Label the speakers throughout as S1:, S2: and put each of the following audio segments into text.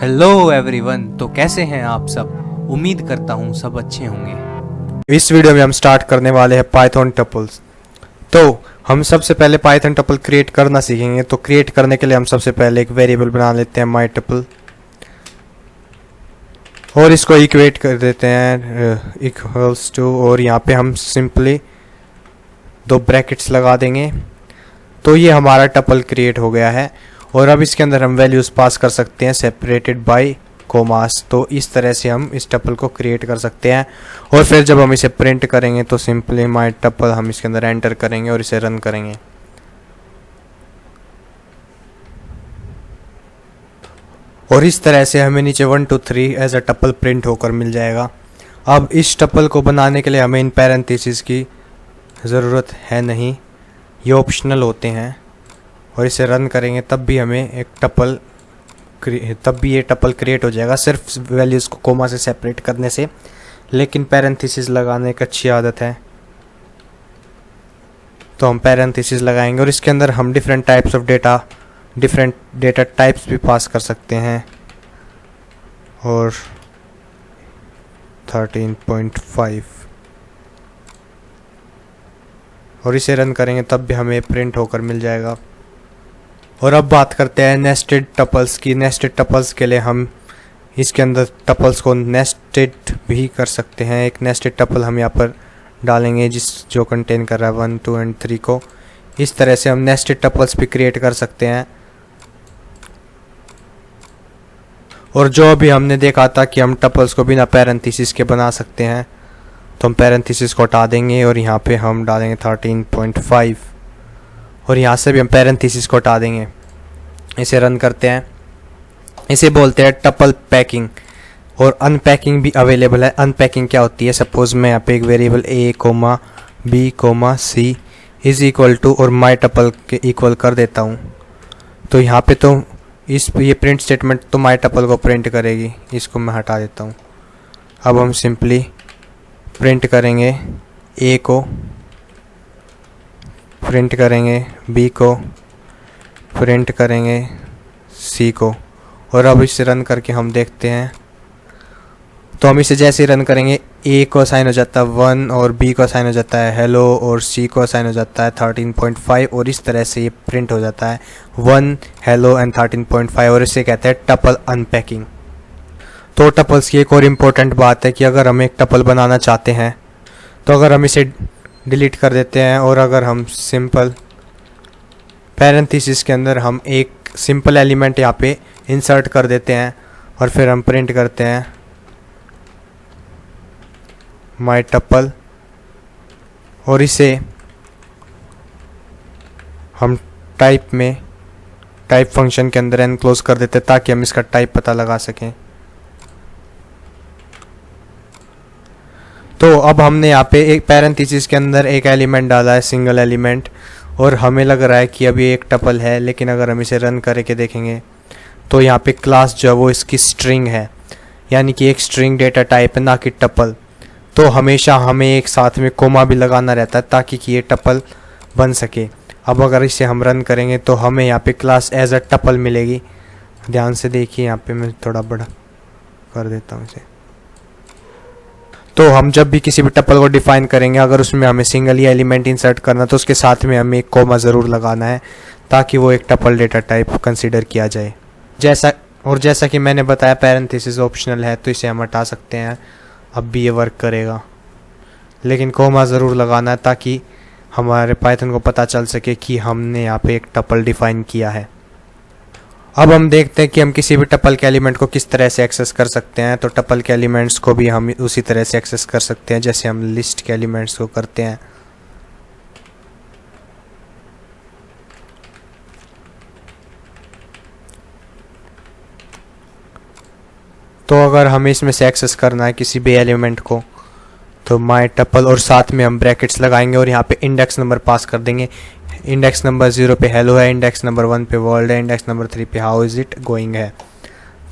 S1: Hello everyone. तो कैसे हैं आप सब? उम्मीद करता हूँ सब अच्छे होंगे।
S2: इस वीडियो में हम स्टार्ट करने वाले हैं पाइथन टपल्स। तो हम सबसे पहले पाइथन टपल क्रिएट करना सीखेंगे। तो क्रिएट करने के लिए हम सबसे पहले एक वेरिएबल बना लेते हैं माई टपल और इसको इक्वेट कर देते हैं इक्वल्स टू, और यहाँ पे हम सिंपली दो ब्रैकेट्स लगा देंगे। तो ये हमारा टपल क्रिएट हो गया है और अब इसके अंदर हम वैल्यूज़ पास कर सकते हैं सेपरेटेड बाय कोमास। तो इस तरह से हम इस टपल को क्रिएट कर सकते हैं और फिर जब हम इसे प्रिंट करेंगे तो सिंपली माई टपल हम इसके अंदर एंटर करेंगे और इसे रन करेंगे। और इस तरह से हमें नीचे 1 2 3 एज अ टपल प्रिंट होकर मिल जाएगा। अब इस टपल को बनाने के लिए हमें इन पैरेंथेसिस की ज़रूरत है नहीं, ये ऑप्शनल होते हैं। और इसे रन करेंगे तब भी हमें एक टपल तब भी ये टपल क्रिएट हो जाएगा, सिर्फ वैल्यूज़ को कोमा से सेपरेट करने से। लेकिन पैरेंथेसिस लगाने एक अच्छी आदत है, तो हम पैरेंथेसिस लगाएंगे और इसके अंदर हम डिफरेंट डेटा टाइप्स भी पास कर सकते हैं। और 13.5 और इसे रन करेंगे तब भी हमें प्रिंट होकर मिल जाएगा। और अब बात करते हैं नेस्टेड टपल्स की। नेस्टेड टपल्स के लिए हम इसके अंदर टपल्स को नेस्टेड भी कर सकते हैं। एक नेस्टेड टपल हम यहाँ पर डालेंगे जो कंटेन कर रहा है 1 2 एंड 3 को। इस तरह से हम नेस्टेड टपल्स भी क्रिएट कर सकते हैं। और जो अभी हमने देखा था कि हम टपल्स को बिना पैरेंथेसिस के बना सकते हैं, तो हम पैरेंथेसिस को हटा देंगे और यहाँ पे हम डालेंगे 13.5 और यहाँ से भी हम पैरेंथेसिस को हटा देंगे। इसे रन करते हैं। इसे बोलते हैं टपल पैकिंग। और अनपैकिंग भी अवेलेबल है। अनपैकिंग क्या होती है? सपोज मैं यहाँ पे एक variable a comma b comma c is equal to और माई टपल के इक्वल कर देता हूँ। तो यहाँ पे तो ये प्रिंट स्टेटमेंट तो माई टपल को प्रिंट करेगी, इसको मैं हटा देता हूँ। अब हम सिंपली प्रिंट करेंगे a को, प्रिंट करेंगे b को, प्रिंट करेंगे c को। और अब इसे रन करके हम देखते हैं। तो हम इसे जैसे ही रन करेंगे a को असाइन हो जाता है 1 और b को असाइन हो जाता है हेलो और c को असाइन हो जाता है 13.5 और इस तरह से ये प्रिंट हो जाता है 1 हेलो एंड 13.5 और इसे कहते हैं टपल अनपैकिंग। तो टपल्स की एक और इम्पोर्टेंट बात है कि अगर हम एक टपल बनाना चाहते हैं तो अगर हम इसे डिलीट कर देते हैं और अगर हम सिंपल पैरेंथेसिस के अंदर हम एक सिंपल एलिमेंट यहाँ पे इंसर्ट कर देते हैं और फिर हम प्रिंट करते हैं माई टपल और इसे हम टाइप फंक्शन के अंदर एनक्लोज कर देते हैं ताकि हम इसका टाइप पता लगा सकें। तो अब हमने यहाँ पे एक पैरेंथेसिस के अंदर एक एलिमेंट डाला है, सिंगल एलिमेंट, और हमें लग रहा है कि अभी एक टपल है। लेकिन अगर हम इसे रन करके देखेंगे तो यहाँ पे क्लास जो है वो इसकी स्ट्रिंग है, यानी कि एक स्ट्रिंग डेटा टाइप है, ना कि टपल। तो हमेशा हमें एक साथ में कोमा भी लगाना रहता है ताकि कि ये टपल बन सके। अब अगर इसे हम रन करेंगे तो हमें यहाँ पे क्लास एज अ टपल मिलेगी। ध्यान से देखिए, यहाँ पे मैं थोड़ा बड़ा कर देता हूँ इसे। तो हम जब भी किसी भी टपल को डिफाइन करेंगे, अगर उसमें हमें सिंगल ही एलिमेंट इंसर्ट करना तो उसके साथ में हमें एक कोमा ज़रूर लगाना है ताकि वो एक टपल डेटा टाइप कंसीडर किया जाए। जैसा कि मैंने बताया पैरेंथेसिस ऑप्शनल है, तो इसे हम हटा सकते हैं। अब भी ये वर्क करेगा, लेकिन कोमा ज़रूर लगाना है ताकि हमारे पाइथन को पता चल सके कि हमने यहाँ पे एक टपल डिफाइन किया है। अब हम देखते हैं कि हम किसी भी टपल के एलिमेंट को किस तरह से एक्सेस कर सकते हैं। तो टपल के एलिमेंट्स को भी हम उसी तरह से एक्सेस कर सकते हैं जैसे हम लिस्ट के एलिमेंट्स को करते हैं। तो अगर हमें इसमें से एक्सेस करना है किसी भी एलिमेंट को, तो माई टपल और साथ में हम ब्रैकेट्स लगाएंगे और यहाँ पे इंडेक्स नंबर पास कर देंगे। इंडेक्स नंबर 0 पे हेलो है, इंडेक्स नंबर 1 पे वर्ल्ड है, इंडेक्स नंबर 3 पे हाउ इज़ इट गोइंग है।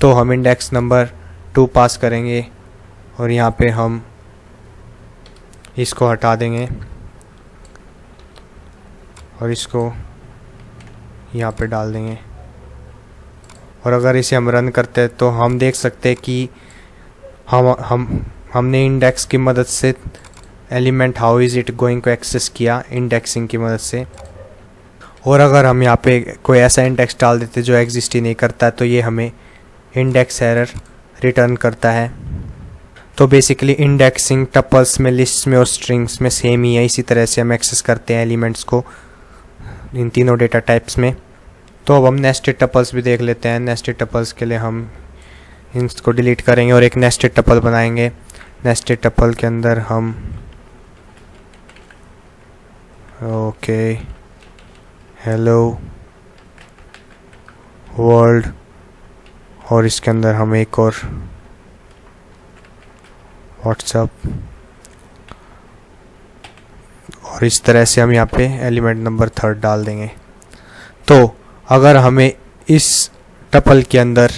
S2: तो हम इंडेक्स नंबर 2 पास करेंगे और यहाँ पे हम इसको हटा देंगे और इसको यहाँ पे डाल देंगे। और अगर इसे हम रन करते हैं तो हम देख सकते हैं कि हमने इंडेक्स की मदद से element how is it going को एक्सेस किया इंडेक्सिंग की मदद से। और अगर हम यहाँ पे कोई ऐसा इंडेक्स डाल देते जो एग्जिस्ट ही नहीं करता है तो ये हमें इंडेक्स एरर रिटर्न करता है। तो बेसिकली इंडेक्सिंग टपल्स में, लिस्ट्स में और स्ट्रिंग्स में सेम ही है। इसी तरह से हम एक्सेस करते हैं एलिमेंट्स को इन तीनों डेटा टाइप्स में। तो अब हम नेस्टेड टपल्स भी देख लेते हैं। नेस्टेड टपल्स के लिए हम इसको डिलीट करेंगे और एक नेस्टेड टपल बनाएंगे। नेस्टेड टपल के अंदर हम ओके हेलो वर्ल्ड और इसके अंदर हम एक और व्हाट्सएप, और इस तरह से हम यहाँ पे एलिमेंट नंबर 3 डाल देंगे। तो अगर हमें इस टपल के अंदर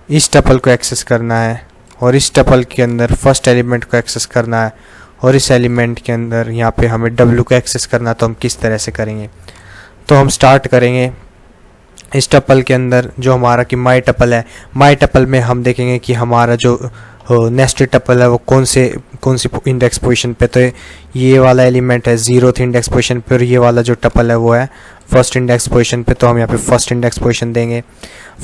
S2: इस टपल को एक्सेस करना है और इस टपल के अंदर फर्स्ट एलिमेंट को एक्सेस करना है और इस एलिमेंट के अंदर यहाँ पे हमें W को एक्सेस करना है, तो हम किस तरह से करेंगे? तो हम स्टार्ट करेंगे इस टपल के अंदर जो हमारा कि माई टपल है। माई टपल में हम देखेंगे कि हमारा जो नेस्टेड टपल है वो कौन सी इंडेक्स पोजीशन पे। तो ये वाला एलिमेंट है 0th इंडेक्स पोजीशन पे और ये वाला जो टपल है वो है फर्स्ट इंडेक्स पोजीशन पे। तो हम यहाँ पे फर्स्ट इंडेक्स पोजीशन देंगे।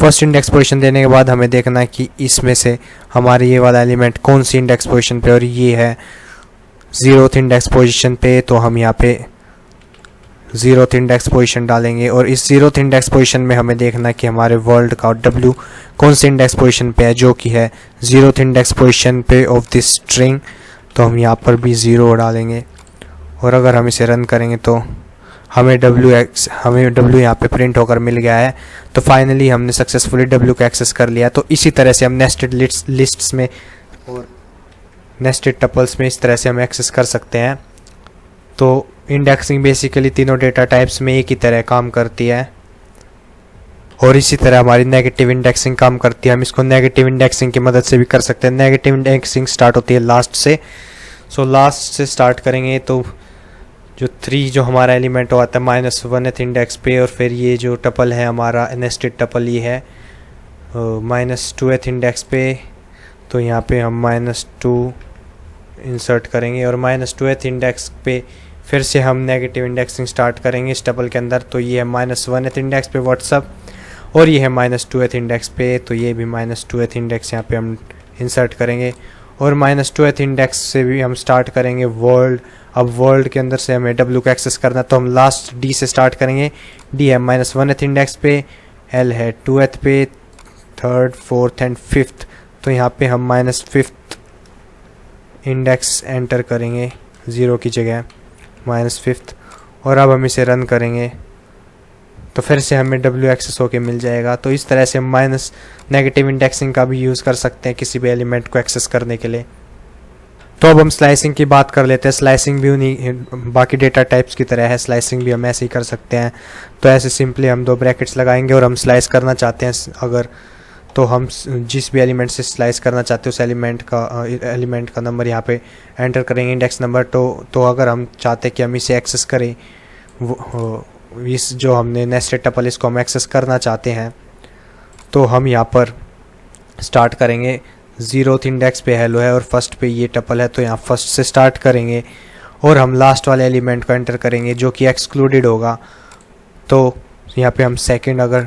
S2: फर्स्ट इंडेक्स पोजीशन देने के बाद हमें देखना है कि इसमें से हमारे ये वाला एलिमेंट कौन सी इंडेक्स पोजीशन पे, और ये है 0th इंडेक्स पोजीशन पे। तो हम यहाँ पे 0th इंडेक्स पोजीशन डालेंगे और इस 0th इंडेक्स पोजीशन में हमें देखना है कि हमारे वर्ल्ड का W कौन से इंडेक्स पोजीशन पे है, जो कि है 0th इंडेक्स पोजीशन पे ऑफ दिस स्ट्रिंग। तो हम यहाँ पर भी 0 डालेंगे और अगर हम इसे रन करेंगे तो हमें W यहाँ पे प्रिंट होकर मिल गया है। तो फाइनली हमने सक्सेसफुली W को एक्सेस कर लिया। तो इसी तरह से हम नेस्टेड लिस्ट्स में और नेस्टेड टपल्स में इस तरह से हम एक्सेस कर सकते हैं। तो इंडेक्सिंग बेसिकली तीनों डेटा टाइप्स में एक ही तरह काम करती है और इसी तरह हमारी नेगेटिव इंडेक्सिंग काम करती है। हम इसको नेगेटिव इंडेक्सिंग की मदद से भी कर सकते हैं। नेगेटिव इंडेक्सिंग स्टार्ट होती है लास्ट से। सो लास्ट से स्टार्ट करेंगे तो जो 3 जो हमारा एलिमेंट आता है -1th इंडेक्स पे, और फिर ये जो टपल है हमारा नेस्टेड टपल ये है -2th इंडेक्स पे। तो यहाँ पे हम -2 इंसर्ट करेंगे और -2th इंडेक्स पे फिर से हम नेगेटिव इंडेक्सिंग स्टार्ट करेंगे इस टपल के अंदर। तो ये है -1th इंडेक्स पे व्हाट्सअप और ये है -2th इंडेक्स पे। तो ये भी -2th इंडेक्स यहाँ पे हम इंसर्ट करेंगे और -2th इंडेक्स से भी हम स्टार्ट करेंगे वर्ल्ड। अब वर्ल्ड के अंदर से हमें W को एक्सेस करना, तो हम लास्ट D से स्टार्ट करेंगे। D है -1th इंडेक्स पे, L है 2th पे, 3rd 4th एंड 5th। तो यहाँ पे हम -5th इंडेक्स एंटर करेंगे 0 की जगह -5th, और अब हम इसे रन करेंगे तो फिर से हमें W एक्सेस होके मिल जाएगा। तो इस तरह से हम नेगेटिव इंडेक्सिंग का भी यूज़ कर सकते हैं किसी भी एलिमेंट को एक्सेस करने के लिए। तो अब हम स्लाइसिंग की बात कर लेते हैं। स्लाइसिंग भी उन्हीं बाकी डेटा टाइप्स की तरह है, स्लाइसिंग भी हम ऐसे ही कर सकते हैं। तो ऐसे सिंपली हम 2 ब्रैकेट्स लगाएंगे और हम स्लाइस करना चाहते हैं अगर, तो हम जिस भी एलिमेंट से स्लाइस करना चाहते हैं उस एलिमेंट का नंबर यहाँ पे एंटर करेंगे, इंडेक्स नंबर। तो अगर हम चाहते हैं कि हम इसे एक्सेस करें, इस जो हमने नेस्टेड टपल इसको हम एक्सेस करना चाहते हैं, तो हम यहाँ पर स्टार्ट करेंगे 0th इंडेक्स पे हेलो है और फर्स्ट पे ये टपल है। तो यहाँ फर्स्ट से स्टार्ट करेंगे और हम लास्ट वाले एलिमेंट को एंटर करेंगे जो कि एक्सक्लूडेड होगा। तो यहाँ पे हम सेकंड अगर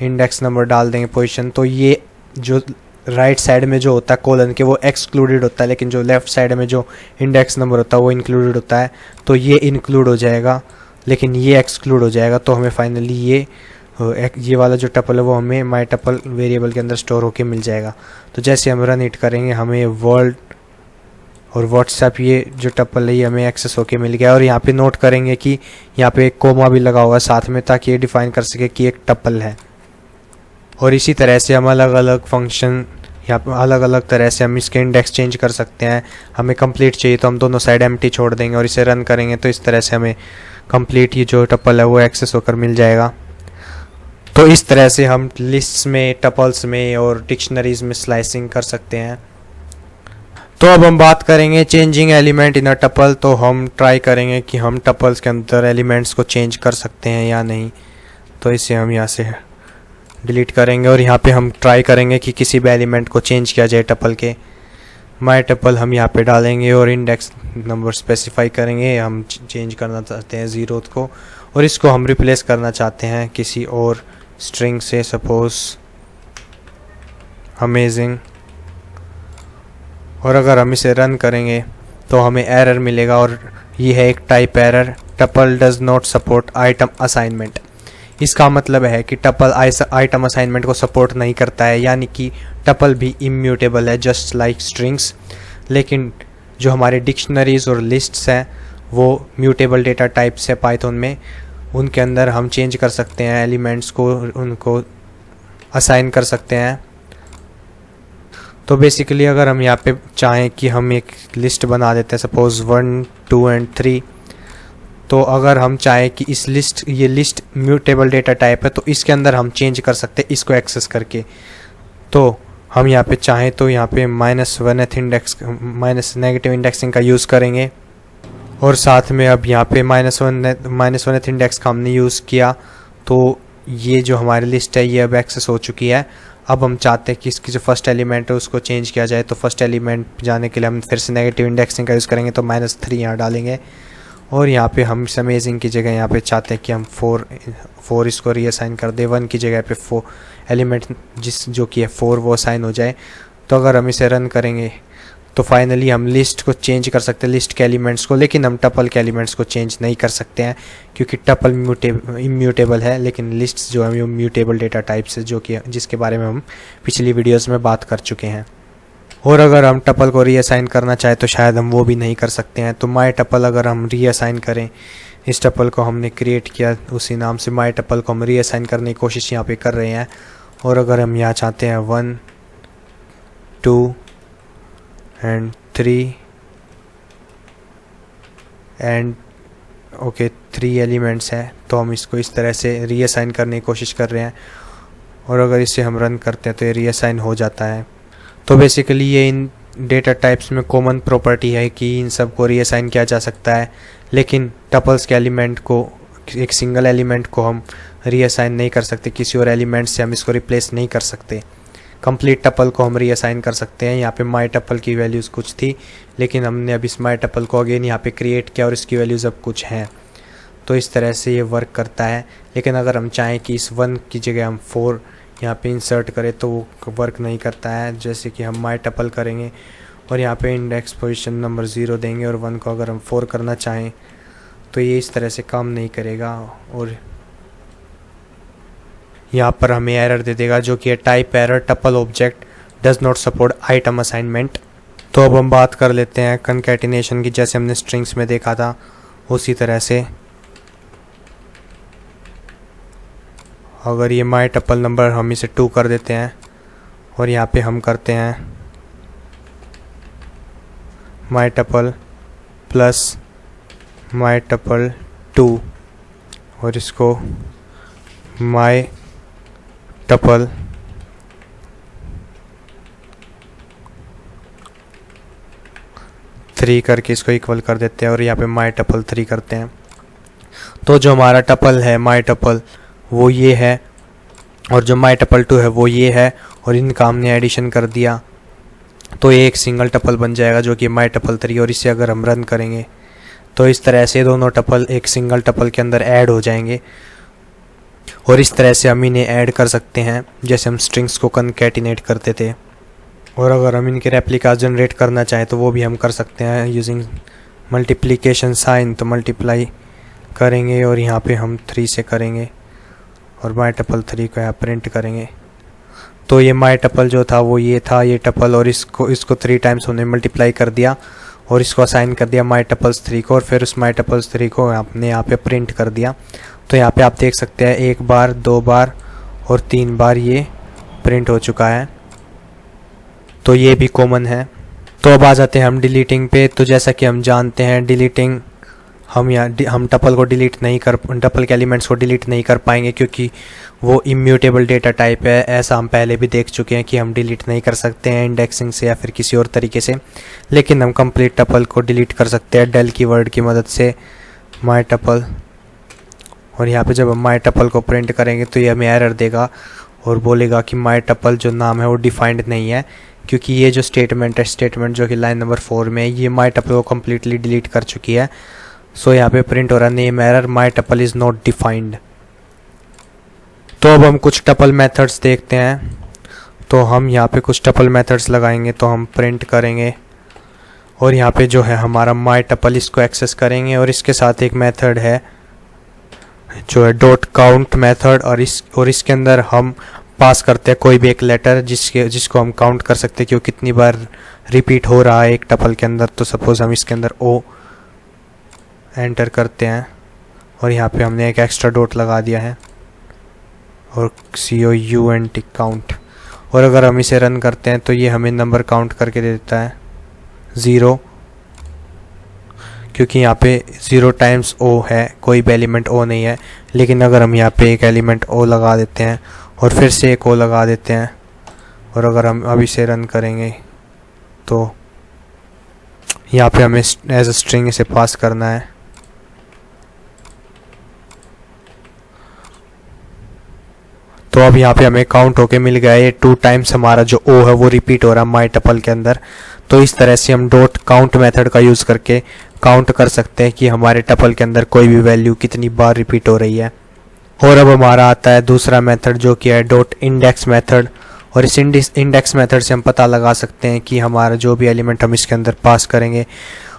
S2: इंडेक्स नंबर डाल देंगे पोजीशन, तो ये जो राइट साइड में जो होता है कोलन के वो एक्सक्लूडेड होता है, लेकिन जो लेफ़्ट साइड में जो इंडेक्स नंबर होता है वो इंक्लूडेड होता है। तो ये इंक्लूड हो जाएगा लेकिन ये एक्सक्लूड हो जाएगा। तो हमें फाइनली ये वाला जो टपल है वो हमें माई टपल वेरिएबल के अंदर स्टोर होके मिल जाएगा। तो जैसे हम रन इट करेंगे हमें वर्ल्ड और व्हाट्सएप ये जो टपल है ये हमें एक्सेस होके मिल गया। और यहाँ पे नोट करेंगे कि यहाँ पे एक कोमा भी लगा हुआ है साथ में, ताकि ये डिफाइन कर सके कि एक टपल है। और इसी तरह से हम अलग अलग फंक्शन यहाँ पे अलग अलग तरह से हम इसके इंडेक्स चेंज कर सकते हैं। हमें कंप्लीट चाहिए तो हम दोनों साइड एम्प्टी छोड़ देंगे और इसे रन करेंगे तो इस तरह से हमें कंप्लीट ये जो टपल है वो एक्सेस होकर मिल जाएगा। तो इस तरह से हम लिस्ट्स में, टपल्स में और डिक्शनरीज में स्लाइसिंग कर सकते हैं। तो अब हम बात करेंगे changing element in a tuple. तो हम ट्राई करेंगे कि हम टपल्स के अंदर एलिमेंट्स को चेंज कर सकते हैं या नहीं। तो इसे हम यहाँ से डिलीट करेंगे और यहाँ पे हम ट्राई करेंगे कि किसी भी एलिमेंट को चेंज किया जाए टपल के। माई टपल हम यहाँ पे डालेंगे और इंडेक्स नंबर स्पेसिफाई करेंगे। हम चेंज करना चाहते हैं 0 को, और इसको हम रिप्लेस करना चाहते हैं किसी और स्ट्रिंग से, सपोज अमेजिंग। और अगर हम इसे रन करेंगे तो हमें एरर मिलेगा, और ये है एक type error, tuple does not support item assignment. इसका मतलब है कि टपल आइटम असाइनमेंट को सपोर्ट नहीं करता है, यानी कि टपल भी इम्यूटेबल है जस्ट लाइक स्ट्रिंग्स। लेकिन जो हमारे डिक्शनरीज और लिस्ट्स हैं वो म्यूटेबल डेटा टाइप्स है पाइथन में, उनके अंदर हम चेंज कर सकते हैं एलिमेंट्स को, उनको असाइन कर सकते हैं। तो बेसिकली अगर हम यहाँ पे चाहें कि हम एक लिस्ट बना देते हैं, सपोज 1, 2 एंड 3, तो अगर हम चाहें कि ये लिस्ट म्यूटेबल डेटा टाइप है तो इसके अंदर हम चेंज कर सकते हैं इसको एक्सेस करके। तो हम यहाँ पे चाहें तो यहाँ पे नेगेटिव इंडेक्सिंग का यूज़ करेंगे, और साथ में अब यहाँ पे -1th इंडेक्स का हमने यूज़ किया, तो ये जो हमारी लिस्ट है ये अब एक्सेस हो चुकी है। अब हम चाहते हैं कि इसकी जो फर्स्ट एलिमेंट है उसको चेंज किया जाए, तो फर्स्ट एलिमेंट जाने के लिए हम फिर से नेगेटिव इंडेक्सिंग का यूज़ करेंगे, तो -3 यहाँ डालेंगे। और यहाँ पे हम अमेजिंग की जगह यहाँ पे चाहते हैं कि हम 4 इसको रीअसाइन कर दें, 1 की जगह पे 4 एलिमेंट जो कि है 4 वो असाइन हो जाए। तो अगर हम इसे रन करेंगे तो फाइनली हम लिस्ट को चेंज कर सकते हैं, लिस्ट के एलिमेंट्स को, लेकिन हम टपल के एलिमेंट्स को चेंज नहीं कर सकते हैं क्योंकि टपल इम्यूटेबल है, लेकिन लिस्ट्स जो है वो म्यूटेबल डेटा टाइप्स है, जिसके बारे में हम पिछली वीडियोज़ में बात कर चुके हैं। और अगर हम टपल को रीअसाइन करना चाहें तो शायद हम वो भी नहीं कर सकते हैं। तो माई टपल अगर हम रीअसाइन करें, इस टपल को हमने क्रिएट किया उसी नाम से, माई टपल को हम रीअसाइन करने की कोशिश यहाँ पे कर रहे हैं। और अगर हम यहाँ चाहते हैं 1, 2 एंड 3 एंड 3 एलिमेंट्स हैं, तो हम इसको इस तरह से रीअसाइन करने की कोशिश कर रहे हैं। और अगर इसे हम रन करते हैं तो ये रीअसाइन हो जाता है। तो बेसिकली ये इन डेटा टाइप्स में कॉमन प्रॉपर्टी है कि इन सब को रीअसाइन किया जा सकता है, लेकिन टपल्स के एलिमेंट को, एक सिंगल एलिमेंट को हम रीअसाइन नहीं कर सकते, किसी और एलिमेंट से हम इसको रिप्लेस नहीं कर सकते। कंप्लीट टपल को हम रीअसाइन कर सकते हैं। यहाँ पे माई टपल की वैल्यूज़ कुछ थी, लेकिन हमने अब इस माई टपल को अगेन यहाँ पे क्रिएट किया और इसकी वैल्यूज़ अब कुछ हैं। तो इस तरह से ये वर्क करता है। लेकिन अगर हम चाहें कि इस 1 की जगह हम 4 यहाँ पे इंसर्ट करें तो वो वर्क नहीं करता है। जैसे कि हम माई टपल करेंगे और यहाँ पे इंडेक्स पोजीशन नंबर 0 देंगे, और 1 को अगर हम 4 करना चाहें तो ये इस तरह से काम नहीं करेगा, और यहाँ पर हमें एरर दे देगा जो कि है type error, tuple object does not support item assignment. तो अब हम बात कर लेते हैं कंकैटिनेशन की, जैसे हमने स्ट्रिंग्स में देखा था उसी तरह से। अगर ये माई टपल नंबर हम इसे 2 कर देते हैं और यहाँ पे हम करते हैं माई टपल प्लस माई टपल 2 और इसको माई टपल थ्री करके इसको इक्वल कर देते हैं, और यहाँ पे माई टपल 3 करते हैं। तो जो हमारा टपल है माई टपल वो ये है, और जो माई टपल 2 है वो ये है, और इनका हमने एडिशन कर दिया तो ये एक सिंगल टपल बन जाएगा जो कि माई टपल 3। और इसे अगर हम रन करेंगे तो इस तरह से दोनों टपल एक सिंगल टपल के अंदर ऐड हो जाएंगे, और इस तरह से हम इन्हें ऐड कर सकते हैं जैसे हम स्ट्रिंग्स को कंकैटिनेट करते थे। और अगर हम इनके रेप्लिका जनरेट करना चाहें तो वो भी हम कर सकते हैं यूजिंग मल्टीप्लिकेशन साइन। तो मल्टीप्लाई करेंगे और यहाँ पे हम 3 से करेंगे और माई टपल 3 को यहाँ प्रिंट करेंगे। तो ये माई टपल जो था वो ये था, ये टपल, और इसको 3 टाइम्स हमने मल्टीप्लाई कर दिया और इसको असाइन कर दिया माई टपल्स 3 को, और फिर उस माई टपल्स 3 को आपने यहाँ पे प्रिंट कर दिया। तो यहाँ पे आप देख सकते हैं 1 बार, 2 बार और 3 बार ये प्रिंट हो चुका है। तो ये भी कॉमन है। तो अब आ जाते हैं हम डिलीटिंग पे। तो जैसा कि हम जानते हैं डिलीटिंग हम टपल को टपल के एलिमेंट्स को डिलीट नहीं कर पाएंगे क्योंकि वो इम्यूटेबल डेटा टाइप है। ऐसा हम पहले भी देख चुके हैं कि हम डिलीट नहीं कर सकते हैं इंडेक्सिंग से या फिर किसी और तरीके से, लेकिन हम कंप्लीट टपल को डिलीट कर सकते हैं डेल कीवर्ड की मदद से, माई टपल। और यहाँ पे जब हम माई टपल को प्रिंट करेंगे तो ये हमें एरर देगा, और बोलेगा कि माई टपल जो नाम है वो डिफाइंड नहीं है, क्योंकि ये जो स्टेटमेंट है, स्टेटमेंट जो कि लाइन नंबर 4 में है, ये माई टपल को कम्प्लीटली डिलीट कर चुकी है। सो यहाँ पे प्रिंट हो रहा है name error, my tuple is not defined. तो अब हम कुछ टपल मेथड्स देखते हैं। तो हम यहाँ पे कुछ टपल मेथड्स लगाएंगे, तो हम प्रिंट करेंगे और यहाँ पे जो है हमारा माई टपल, इसको एक्सेस करेंगे और इसके साथ एक मेथड है जो है डॉट काउंट मेथड, और इसके अंदर हम पास करते हैं कोई भी एक लेटर जिसको हम काउंट कर सकते हैं कि वो कितनी बार रिपीट हो रहा है एक टपल के अंदर। तो सपोज हम इसके अंदर ओ एंटर करते हैं और यहाँ पे हमने एक एक्स्ट्रा डॉट लगा दिया है और COUNT काउंट, और अगर हम इसे रन करते हैं तो ये हमें नंबर काउंट करके दे देता है 0, क्योंकि यहाँ पे 0 टाइम्स O है, कोई भी एलिमेंट O नहीं है। लेकिन अगर हम यहाँ पे एक एलिमेंट O लगा देते हैं और फिर से एक O लगा देते हैं, और अगर हम अब इसे रन करेंगे तो यहाँ पे हमें एज अ स्ट्रिंग इसे पास करना है। तो अब यहाँ पे हमें काउंट होके मिल गया है 2 टाइम्स, हमारा जो O है वो रिपीट हो रहा है माई टपल के अंदर। तो इस तरह से हम डॉट काउंट मेथड का यूज़ करके काउंट कर सकते हैं कि हमारे टपल के अंदर कोई भी वैल्यू कितनी बार रिपीट हो रही है। और अब हमारा आता है दूसरा मेथड जो कि है डॉट इंडेक्स मेथड, और इस इंडेक्स मेथड से हम पता लगा सकते हैं कि हमारा जो भी एलिमेंट हम इसके अंदर पास करेंगे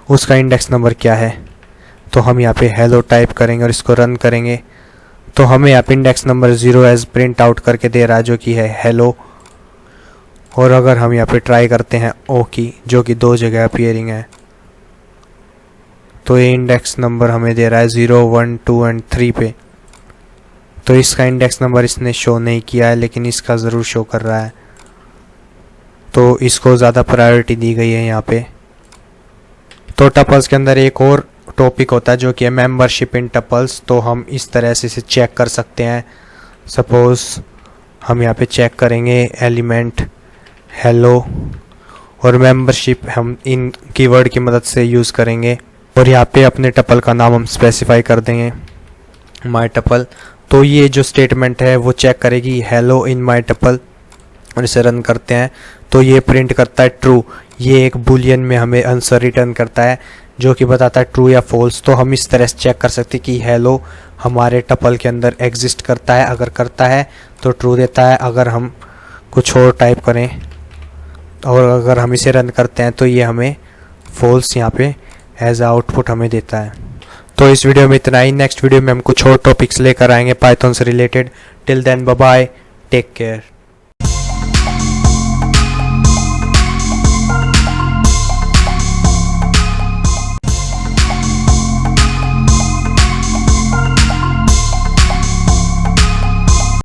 S2: उसका इंडेक्स नंबर क्या है। तो हम यहाँ पे हेलो टाइप करेंगे और इसको रन करेंगे, तो हमें यहाँ पे index number 0 as print out करके दे रहा है जो कि है हेलो। और अगर हम यहाँ पे ट्राई करते हैं ओ की, जो कि 2 जगह अपीयरिंग है, तो ये इंडेक्स नंबर हमें दे रहा है 0, 1, 2 एंड 3 पे। तो इसका इंडेक्स नंबर इसने शो नहीं किया है, लेकिन इसका ज़रूर शो कर रहा है, तो इसको ज़्यादा प्रायोरिटी दी गई है यहाँ पे। तो टपल्स के अंदर एक और टॉपिक होता है जो कि है मेंबरशिप इन टपल्स। तो हम इस तरह से इसे चेक कर सकते हैं। सपोज हम यहाँ पे चेक करेंगे एलिमेंट हेलो, और मेंबरशिप हम इन कीवर्ड की मदद से यूज़ करेंगे, और यहाँ पे अपने टपल का नाम हम स्पेसिफाई कर देंगे माई टपल। तो ये जो स्टेटमेंट है वो चेक करेगी हेलो इन माई टपल, और इसे रन करते हैं तो ये प्रिंट करता है ट्रू। ये एक बुलियन में हमें आंसर रिटर्न करता है जो कि बताता है ट्रू या फॉल्स। तो हम इस तरह से चेक कर सकते हैं कि हेलो हमारे टपल के अंदर एग्जिस्ट करता है, अगर करता है तो ट्रू देता है, अगर हम कुछ और टाइप करें और अगर हम इसे रन करते हैं तो ये हमें फॉल्स यहाँ पे एज आउटपुट हमें देता है। तो इस वीडियो में इतना ही। नेक्स्ट वीडियो में हम कुछ और टॉपिक्स लेकर आएंगे पाइथन से related. Till then bye bye, take care.